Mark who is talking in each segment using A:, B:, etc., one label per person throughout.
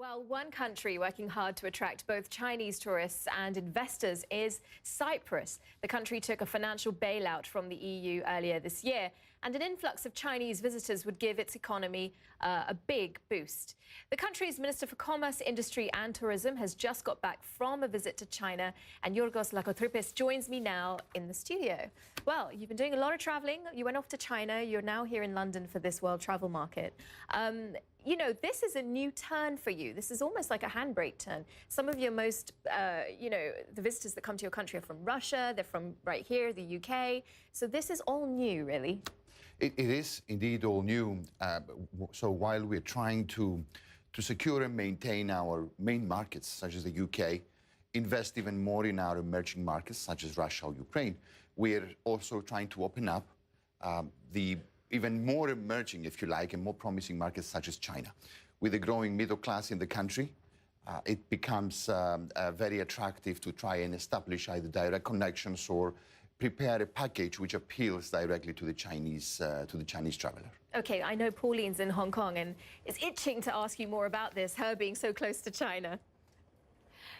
A: Well, one country working hard to attract both Chinese tourists and investors is Cyprus. The country took a financial bailout from the EU earlier this year, and an influx of Chinese visitors would give its economy a big boost. The country's Minister for Commerce, Industry and Tourism has just got back from a visit to China, and Lakkotrypis joins me now in the studio. Well, you've been doing a lot of traveling. You went off to China. You're now here in London for this World Travel Market. You know, this is a new turn for you. This is almost like a handbrake turn. Some of your most, the visitors that come to your country are from Russia. They're from right here, the UK. So this is all new, really.
B: It is indeed all new. So while we're trying to secure and maintain our main markets, such as the UK, invest even more in our emerging markets, such as Russia or Ukraine, we're also trying to open up the even more emerging, if you like, and more promising markets such as China. With a growing middle class in the country, it becomes very attractive to try and establish either direct connections or prepare a package which appeals directly to the Chinese traveler.
A: Okay, I know Pauline's in Hong Kong and is itching to ask you more about this, her being so close to China.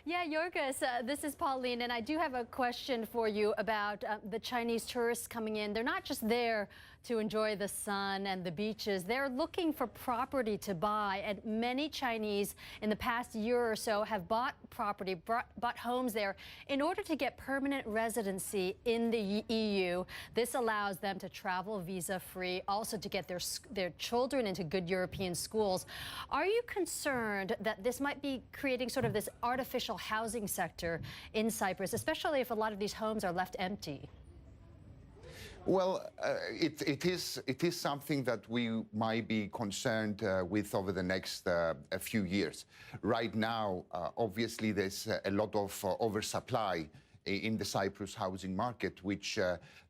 C: Yeah, Yorgos, this is Pauline, and I do have a question for you about the Chinese tourists coming in. They're not just there to enjoy the sun and the beaches. They're looking for property to buy, and many Chinese in the past year or so have bought property, bought homes there in order to get permanent residency in the EU. This allows them to travel visa-free, also to get their children into good European schools. Are you concerned that this might be creating sort of this artificial housing sector in Cyprus, especially if a lot of these homes are left empty?
B: Well, it is something that we might be concerned with over the next few years. Right now, obviously, there's a lot of oversupply in the Cyprus housing market, which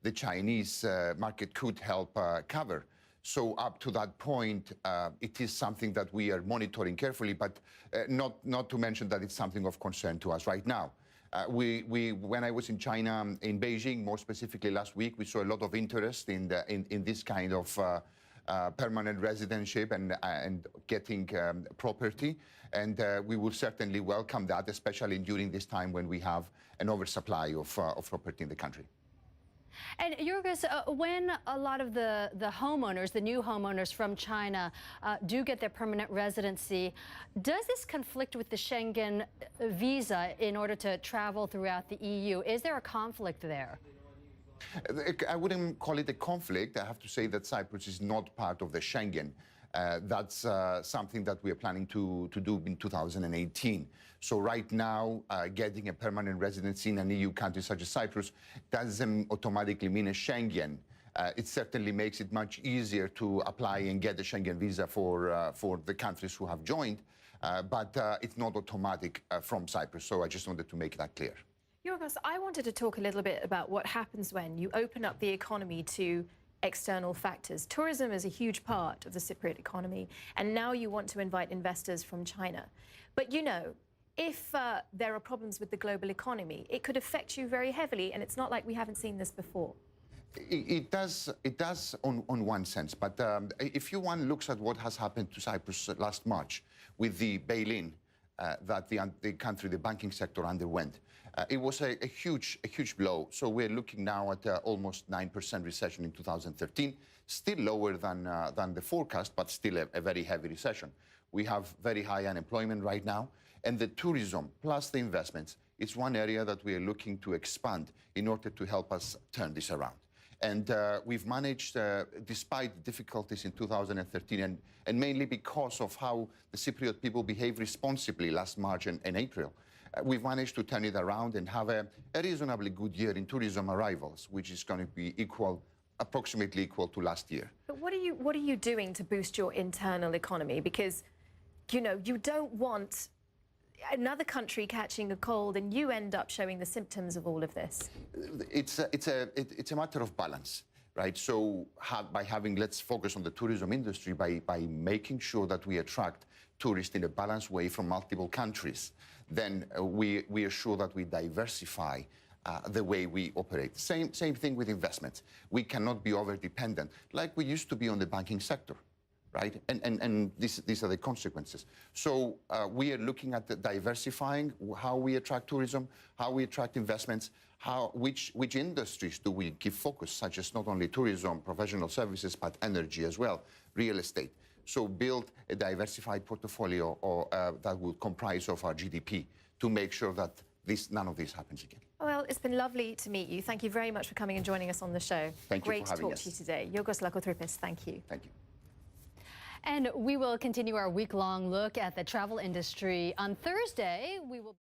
B: the Chinese market could help cover. So up to that point, it is something that we are monitoring carefully, but not to mention that it's something of concern to us right now. When I was in China, in Beijing, more specifically last week, we saw a lot of interest in this kind of permanent residency and getting property. And we will certainly welcome that, especially during this time when we have an oversupply of property in the country.
C: And Yorgos, when a lot of the homeowners, the new homeowners from China do get their permanent residency, does this conflict with the Schengen visa in order to travel throughout the EU? Is there a conflict there?
B: I wouldn't call it a conflict. I have to say that Cyprus is not part of the Schengen. That's something that we are planning to do in 2018. So right now, getting a permanent residency in an EU country such as Cyprus doesn't automatically mean a Schengen. It certainly makes it much easier to apply and get a Schengen visa for the countries who have joined, but it's not automatic from Cyprus. So I just wanted to make that clear.
A: Yorgos, I wanted to talk a little bit about what happens when you open up the economy to external factors. Tourism is a huge part of the Cypriot economy, and now you want to invite investors from China. But you know, if there are problems with the global economy, it could affect you very heavily, and it's not like we haven't seen this before.
B: It does on one sense, but if one looks at what has happened to Cyprus last March with the bail-in that the banking sector underwent, it was a huge blow. So we're looking now at almost 9% recession in 2013, still lower than the forecast, but still a very heavy recession. We have very high unemployment right now, and the tourism plus the investments is one area that we are looking to expand in order to help us turn this around. And we've managed, despite difficulties in 2013, and mainly because of how the Cypriot people behaved responsibly last March and April, we've managed to turn it around and have a reasonably good year in tourism arrivals, which is going to be approximately equal to last year.
A: But what are you doing to boost your internal economy? Because, you know, you don't want another country catching a cold and you end up showing the symptoms of all of this.
B: It's a matter of balance, right? So let's focus on the tourism industry by making sure that we attract tourists in a balanced way from multiple countries. Then we are sure that we diversify the way we operate. Same thing with investments. We cannot be over-dependent like we used to be on the banking sector. right? And these are the consequences. So we are looking at diversifying how we attract tourism, how we attract investments, which industries do we give focus, such as not only tourism, professional services, but energy as well, real estate. So build a diversified portfolio that will comprise of our GDP to make sure that none of this happens again.
A: Well, it's been lovely to meet you. Thank you very much for coming and joining us on the show.
B: Thank you
A: Great
B: for
A: to
B: having
A: talk
B: us.
A: to you today. Yorgos Lakkotrypis, thank you.
B: Thank you.
C: And we will continue our week-long look at the travel industry. On Thursday, we will